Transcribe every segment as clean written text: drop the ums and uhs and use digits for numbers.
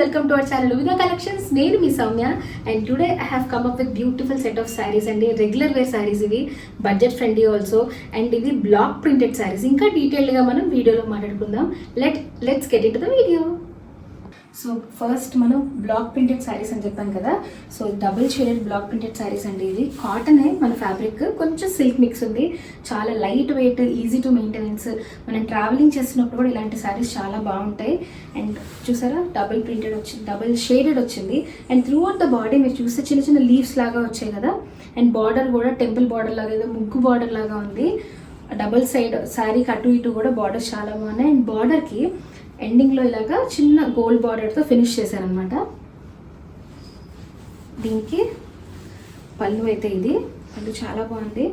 welcome to our channel Uvika Collections. నేను మీ Soumya and today I have come up with beautiful set of sarees and regular wear sarees ఇవి budget friendly also and ఇవి block printed sarees. ఇంకా detailed గా మనం వీడియోలో మాట్లాడుకుందాం. Let's get into the video. So first మనం block printed saris అని చెప్పాను కదా. So double shaded block printed saris అండి. ఇది కాటనే మన ఫ్యాబ్రిక్, కొంచెం సిల్క్ మిక్స్ ఉంది, చాలా light wait, easy to maintenance. మనం ట్రావెలింగ్ చేస్తున్నప్పుడు కూడా ఇలాంటి శారీస్ చాలా బాగుంటాయి. అండ్ చూసారా డబుల్ ప్రింటెడ్ వచ్చింది, డబుల్ షేడెడ్ వచ్చింది. And through out the body మీరు చూస్తే చిన్న చిన్న లీవ్స్ లాగా వచ్చాయి కదా. అండ్ బార్డర్ కూడా టెంపుల్ బార్డర్ లాగా, ఏదో ముగ్గు బార్డర్ లాగా ఉంది. డబుల్ సైడ్ శారీకి అటు ఇటు కూడా బార్డర్స్ చాలా బాగున్నాయి. అండ్ బార్డర్కి ఎండింగ్లో ఇలాగా చిన్న గోల్డ్ బార్డర్తో ఫినిష్ చేశారనమాట. దీనికి పళ్ళు అయితే ఇది పళ్ళు చాలా బాగుంది.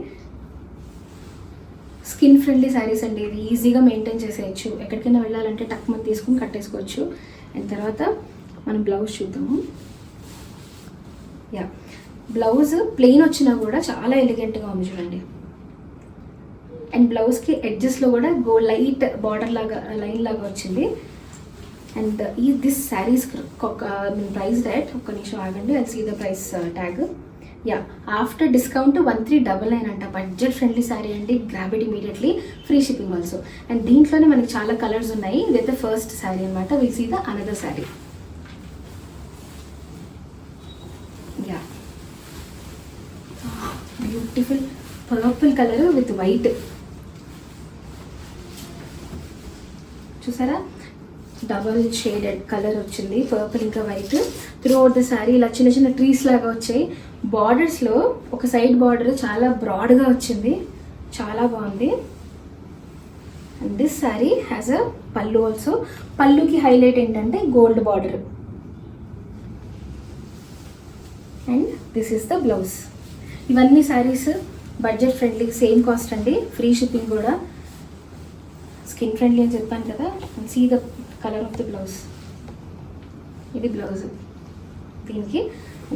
స్కిన్ ఫ్రెండ్లీ శారీస్ అండి. ఇది ఈజీగా మెయింటైన్ చేసేయచ్చు, ఎక్కడికైనా వెళ్ళాలంటే టక్ మంది తీసుకుని కట్టేసుకోవచ్చు. అండ్ తర్వాత మనం బ్లౌజ్ చూద్దాము. యా, బ్లౌజ్ ప్లెయిన్ వచ్చినా కూడా చాలా ఎలిగెంట్గా ఉంది చూడండి. అండ్ బ్లౌజ్కి ఎడ్జెస్లో కూడా లైట్ బార్డర్ లాగా లైన్ లాగా వచ్చింది. And this saris price rate ఒక్క నిమిషం ఆగండి, I see the price tag. Yeah, after discount 1399 అంట. బడ్జెట్ ఫ్రెండ్లీ శారీ అండి. Grab it immediately, free shipping also. And దీంట్లోనే మనకి చాలా కలర్స్ ఉన్నాయి. ఇదైతే ఫస్ట్ శారీ అనమాట. Will see the another sari. Yeah, beautiful purple colour with white. చూసారా డబల్ షేడెడ్ కలర్ వచ్చింది, పర్పుల్ ఇంకా white. Throughout the sari ఇలా చిన్న చిన్న ట్రీస్ లాగా వచ్చాయి. బార్డర్స్లో ఒక సైడ్ బార్డర్ చాలా బ్రాడ్గా వచ్చింది, చాలా బాగుంది. And this sari has a pallu also. పళ్ళుకి హైలైట్ ఏంటంటే gold border. And this is the blouse. ఇవన్నీ saris budget friendly, same cost అండి, ఫ్రీ షిప్పింగ్ కూడా. స్కిన్ ఫ్రెండ్లీ అని చెప్పాను కదా. And see the colour of the blouse. ఇది బ్లౌజ్ దీనికి.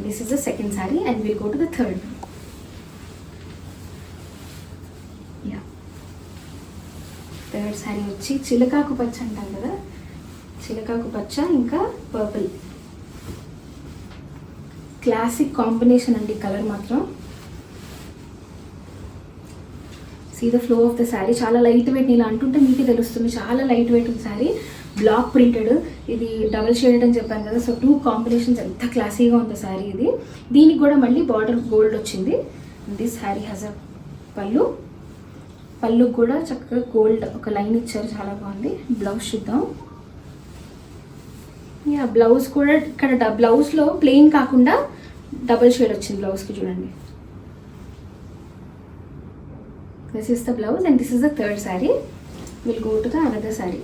This is the second sari and will go to the third. Yeah, third sari వచ్చి చిలకాకు పచ్చ అంటాం కదా. చిలకాకు పచ్చ ఇంకా పర్పుల్, క్లాసిక్ కాంబినేషన్ అండి. కలర్ మాత్రం see the flow of the sari. చాలా లైట్ వెయిట్, ఇలా అంటుంటే మీకే తెలుస్తుంది, చాలా లైట్ వెయిట్ ఉంది శారీ. బ్లాక్ ప్రింటెడ్, ఇది డబల్ షేడెడ్ అని చెప్పాను కదా. సో 2 కాంబినేషన్స్, ఎంత క్లాసీగా ఉంది శారీ ఇది. దీనికి కూడా మళ్ళీ బార్డర్ గోల్డ్ వచ్చింది. దిస్ శారీ హ్యాస్ అ పళ్ళు. పళ్ళు కూడా చక్కగా గోల్డ్ ఒక లైన్ ఇచ్చారు, చాలా బాగుంది. బ్లౌజ్ చూద్దాం. యా, బ్లౌజ్ కూడా ఇక్కడ బ్లౌజ్లో ప్లెయిన్ కాకుండా డబల్ షేడ్ వచ్చింది బ్లౌజ్కి, చూడండి. This is the blouse and this is the third saree. We'll go to the another saree.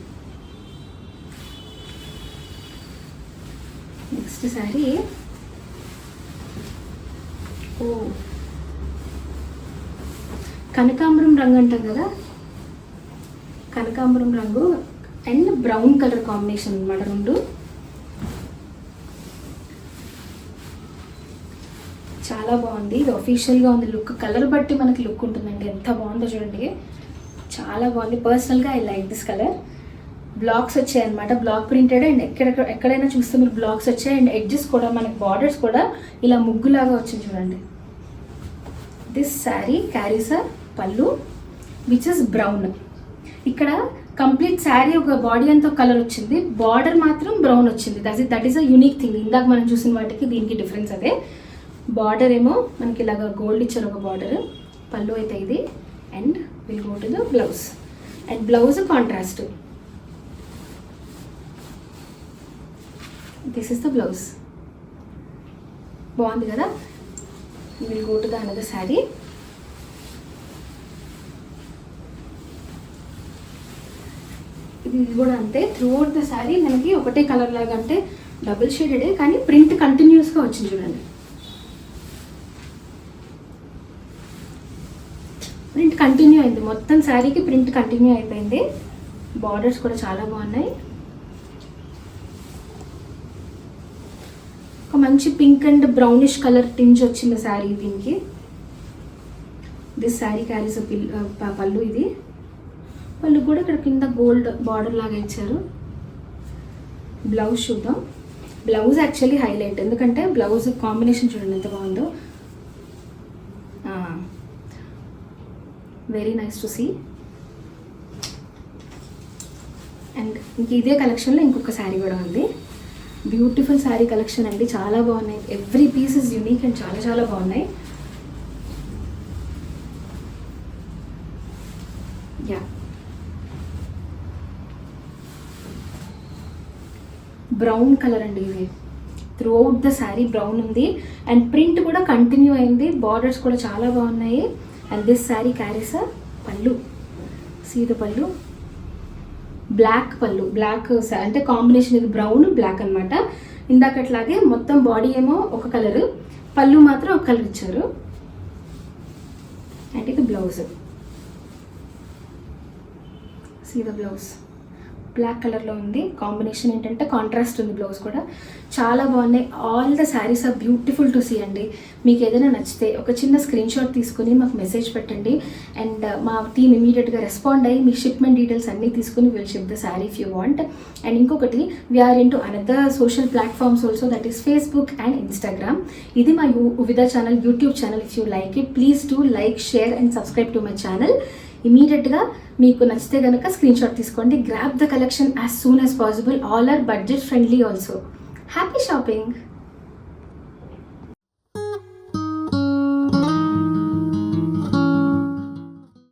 Next saree. Oh, కనకాంబరం రంగు అంటాం కదా. కనకాంబరం రంగు అండ్ బ్రౌన్ కలర్ కాంబినేషన్ అన్నమాట రెండు. చాలా బాగుంది. ఇది అఫీషియల్గా ఉంది లుక్. కలర్ బట్టి మనకి లుక్ ఉంటుందండి, ఎంత బాగుందో చూడండి, చాలా బాగుంది. పర్సనల్గా I like this colour. Blocks వచ్చాయి అనమాట, బ్లాక్ ప్రింటెడ్. అండ్ ఎక్కడైనా చూస్తే మీరు బ్లాక్స్ వచ్చాయి. అండ్ ఎడ్జెస్ కూడా మనకి బార్డర్స్ కూడా ఇలా ముగ్గులాగా వచ్చింది చూడండి. దిస్ శారీ క్యారీస్ అ పళ్ళు విచ్ ఇస్ బ్రౌన్. ఇక్కడ కంప్లీట్ శారీ ఒక బాడీ అంతా కలర్ వచ్చింది, బార్డర్ మాత్రం బ్రౌన్ వచ్చింది. That is a unique thing. ఇందాక మనం చూసిన వాటికి దీనికి డిఫరెన్స్ అదే. బార్డర్ ఏమో మనకి ఇలాగ గోల్డ్ ఇచ్చారు ఒక బార్డర్. పళ్ళు అయితే ఇది. And will go to the blouse. And blouse contrast. This is the blouse. బాగుంది కదా. Will go to the another sari. ఇది కూడా అంతే. త్రూ అవుట్ ద శారీ మనకి ఒకటే కలర్ లాగా, అంటే డబుల్ షేడెడే కానీ ప్రింట్ కంటిన్యూస్గా వచ్చింది చూడండి. ప్రింట్ కంటిన్యూ అయింది, మొత్తం శారీకి ప్రింట్ కంటిన్యూ అయిపోయింది. బార్డర్స్ కూడా చాలా బాగున్నాయి. ఒక మంచి pink and brownish colour tinge వచ్చింది శారీ దీనికి. దిస్ శారీ క్యారీస్ పళ్ళు. ఇది పళ్ళు కూడా ఇక్కడ కింద గోల్డ్ బార్డర్ లాగా ఇచ్చారు. బ్లౌజ్ చూద్దాం. బ్లౌజ్ యాక్చువల్లీ హైలైట్, ఎందుకంటే బ్లౌజ్ కాంబినేషన్ చూడండి ఎంత బాగుందో. Very nice to see. And ఇంక ఇదే కలెక్షన్లో ఇంకొక శారీ కూడా ఉంది. బ్యూటిఫుల్ శారీ కలెక్షన్ అండి, చాలా బాగున్నాయి. Every piece is unique and చాలా చాలా బాగున్నాయి. యా, బ్రౌన్ కలర్ అండి ఇది. Throughout the sari brown ఉంది అండ్ ప్రింట్ కూడా కంటిన్యూ అయింది. బార్డర్స్ కూడా చాలా బాగున్నాయి. And this sari carries a pallu. See the pallu, black pallu, black అంటే కాంబినేషన్ ఇది బ్రౌన్ బ్లాక్ అనమాట. ఇందాకట్లాగే మొత్తం బాడీ ఏమో ఒక కలరు, పళ్ళు మాత్రం ఒక కలర్ ఇచ్చారు. అండ్ ఇది blouse. See the blouse black కలర్లో ఉంది. కాంబినేషన్ ఏంటంటే కాంట్రాస్ట్ ఉంది, బ్లౌజ్ కూడా చాలా బాగున్నాయి. All the saris are beautiful to see అండి. మీకు ఏదైనా నచ్చితే ఒక చిన్న స్క్రీన్ షాట్ తీసుకుని మాకు మెసేజ్ పెట్టండి అండ్ మా టీమ్ ఇమీడియట్గా రెస్పాండ్ అయ్యి మీ షిప్మెంట్ డీటెయిల్స్ అన్నీ తీసుకుని will ship the sari if you want. And ఇంకొకటి, we are into another social platforms also, that is Facebook and Instagram. ఇది మా Uvidha channel, YouTube channel. If you like it please do like, share and subscribe to my channel. ఇమీడియట్గా మీకు నచ్చితే కనుక screen shot తీసుకోండి. Grab the collection as soon as possible. All are budget friendly also. Happy shopping.